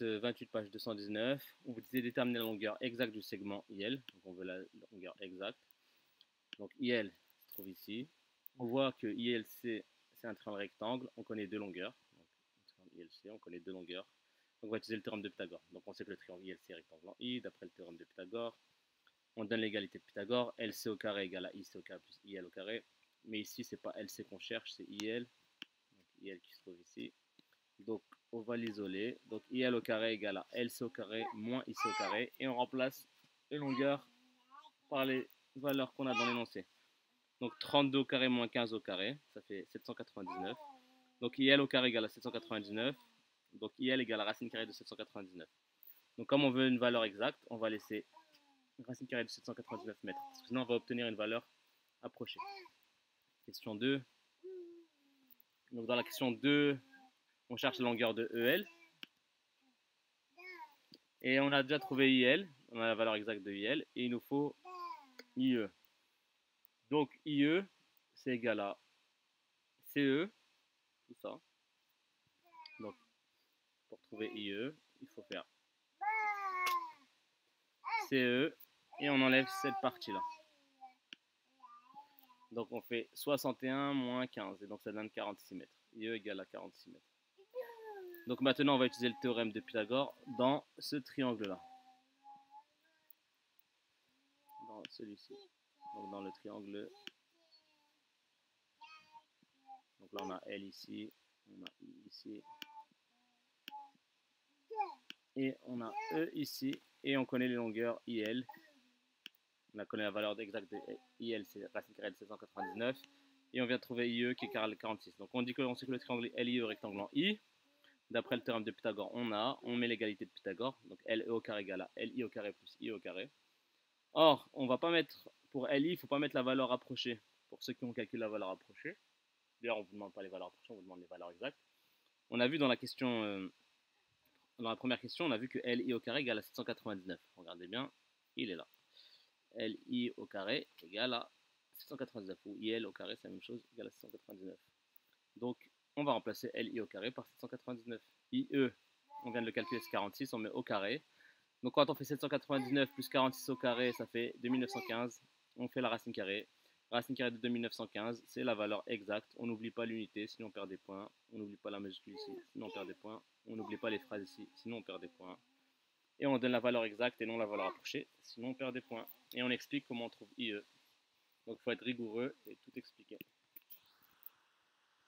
28, page 219, où vous devez déterminer la longueur exacte du segment IL. Donc on veut la longueur exacte. Donc IL se trouve ici. On voit que ILC, c'est un triangle rectangle. On connaît deux longueurs. Donc, ILC, on connaît deux longueurs. Donc on va utiliser le théorème de Pythagore. Donc on sait que le triangle ILC est rectangle en I, d'après le théorème de Pythagore. On donne l'égalité de Pythagore. LC au carré égale à IC au carré plus IL au carré. Mais ici, c'est pas LC qu'on cherche, c'est IL. Donc IL qui se trouve ici. Donc on va l'isoler. Donc IL au carré égale à LC au carré moins IC au carré. Et on remplace les longueurs par les valeurs qu'on a dans l'énoncé. Donc 32 au carré moins 15 au carré, ça fait 799. Donc IL au carré égale à 799. Donc IL égale à racine carrée de 799. Donc comme on veut une valeur exacte, on va laisser racine carrée de 799 mètres. Parce que sinon on va obtenir une valeur approchée. Question 2. Donc dans la question 2, on cherche la longueur de EL. Et on a déjà trouvé IL, on a la valeur exacte de IL, et il nous faut IE. Donc IE, c'est égal à CE, tout ça. Donc pour trouver IE, il faut faire CE, et on enlève cette partie-là. Donc on fait 61 moins 15, et donc ça donne 46 mètres. IE égale à 46 mètres. Donc maintenant on va utiliser le théorème de Pythagore dans ce triangle-là. Dans celui-ci. Donc dans le triangle. Donc là on a L ici, on a I ici. Et on a E ici, et on connaît les longueurs IL. On a connaît la valeur exacte de IL, c'est racine carrée de 799. Et on vient de trouver IE qui est 46. Donc on dit que, on sait que le triangle LIE est rectangle en I. D'après le théorème de Pythagore, on met l'égalité de Pythagore. Donc LE au carré égale à LI au carré plus I au carré. Or, on va pas mettre, pour LI, il ne faut pas mettre la valeur approchée. Pour ceux qui ont calculé la valeur approchée. D'ailleurs, on ne vous demande pas les valeurs approchées, on vous demande les valeurs exactes. On a vu dans la question, dans la première question, on a vu que LI au carré égale à 799. Regardez bien, il est là. LI au carré égale à 799. Ou IL au carré, c'est la même chose, égale à 799. Donc, on va remplacer LI au carré par 799. IE, on vient de le calculer, c'est 46, on met au carré. Donc quand on fait 799 plus 46 au carré, ça fait 2915. On fait la racine carrée. Racine carrée de 2915, c'est la valeur exacte. On n'oublie pas l'unité, sinon on perd des points. On n'oublie pas la majuscule ici, sinon on perd des points. On n'oublie pas les phrases ici, sinon on perd des points. Et on donne la valeur exacte et non la valeur approchée, sinon on perd des points. Et on explique comment on trouve IE. Donc il faut être rigoureux et tout expliquer.